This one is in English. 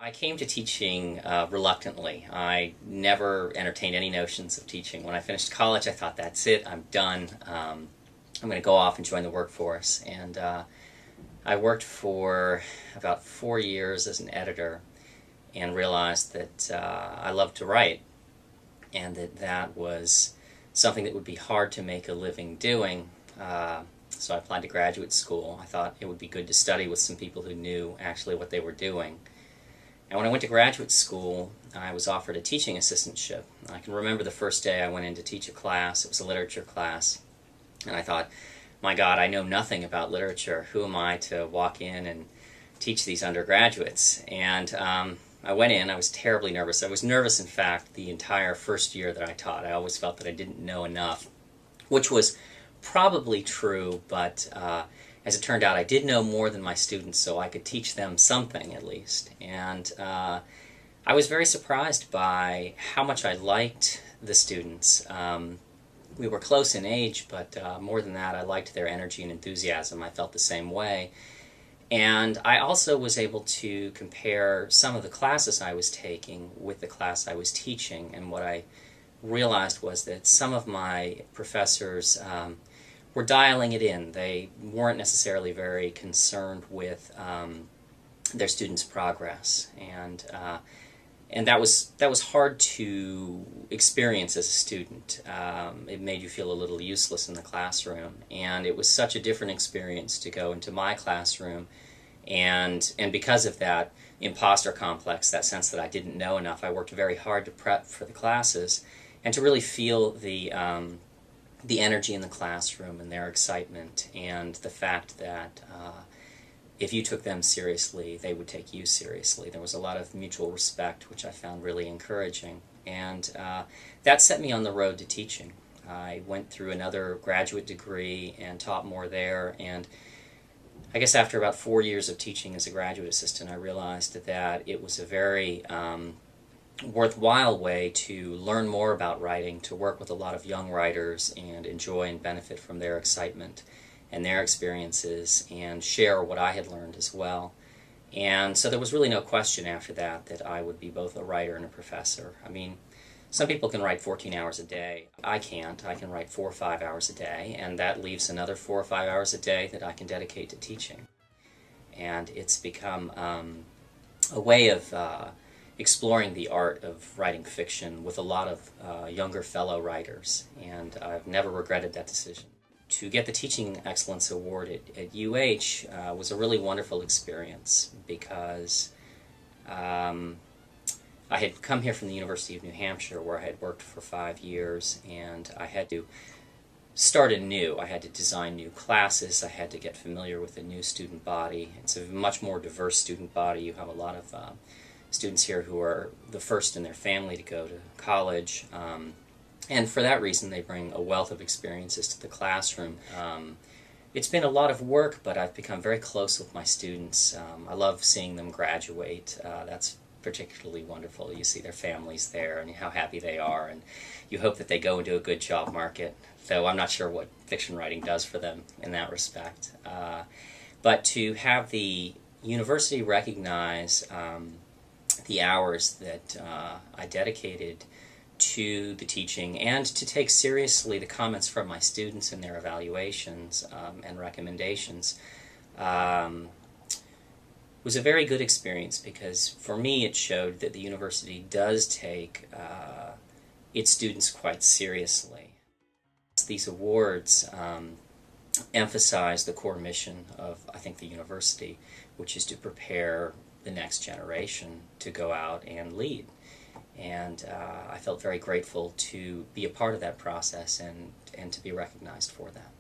I came to teaching reluctantly. I never entertained any notions of teaching. When I finished college, I thought, that's it, I'm done. I'm going to go off and join the workforce. And I worked for about 4 years as an editor and realized that I loved to write and that was something that would be hard to make a living doing. So I applied to graduate school. I thought it would be good to study with some people who knew actually what they were doing. And when I went to graduate school, I was offered a teaching assistantship. I can remember the first day I went in to teach a class. It was a literature class. And I thought, my God, I know nothing about literature. Who am I to walk in and teach these undergraduates? And I went in. I was terribly nervous. I was nervous, in fact, the entire first year that I taught. I always felt that I didn't know enough, which was probably true, but as it turned out, I did know more than my students, so I could teach them something at least. And I was very surprised by how much I liked the students. We were close in age, but more than that, I liked their energy and enthusiasm. I felt the same way. And I also was able to compare some of the classes I was taking with the class I was teaching, and what I realized was that some of my professors were dialing it in. They weren't necessarily very concerned with their students' progress, and that was hard to experience as a student. It made you feel a little useless in the classroom, and it was such a different experience to go into my classroom, and because of that imposter complex, that sense that I didn't know enough, I worked very hard to prep for the classes and to really feel the energy in the classroom and their excitement, and the fact that if you took them seriously, they would take you seriously. There was a lot of mutual respect, which I found really encouraging, and that set me on the road to teaching. I went through another graduate degree and taught more there, and I guess after about 4 years of teaching as a graduate assistant, I realized that it was a very worthwhile way to learn more about writing, to work with a lot of young writers and enjoy and benefit from their excitement and their experiences and share what I had learned as well. And so there was really no question after that that I would be both a writer and a professor. I mean, some people can write 14 hours a day. I can't. I can write 4 or 5 hours a day, and that leaves another 4 or 5 hours a day that I can dedicate to teaching. And it's become a way of exploring the art of writing fiction with a lot of younger fellow writers, and I've never regretted that decision. To get the Teaching Excellence Award at UH was a really wonderful experience because I had come here from the University of New Hampshire, where I had worked for 5 years, and I had to start anew. I had to design new classes. I had to get familiar with a new student body. It's a much more diverse student body. You have a lot of students here who are the first in their family to go to college, and for that reason they bring a wealth of experiences to the classroom. It's been a lot of work, but I've become very close with my students. I love seeing them graduate. That's particularly wonderful. You see their families there and how happy they are, and you hope that they go into a good job market, though I'm not sure what fiction writing does for them in that respect. But to have the university recognize the hours that I dedicated to the teaching, and to take seriously the comments from my students and their evaluations and recommendations, was a very good experience, because for me it showed that the university does take its students quite seriously. These awards emphasize the core mission of, I think, the university, which is to prepare the next generation to go out and lead. And I felt very grateful to be a part of that process and to be recognized for that.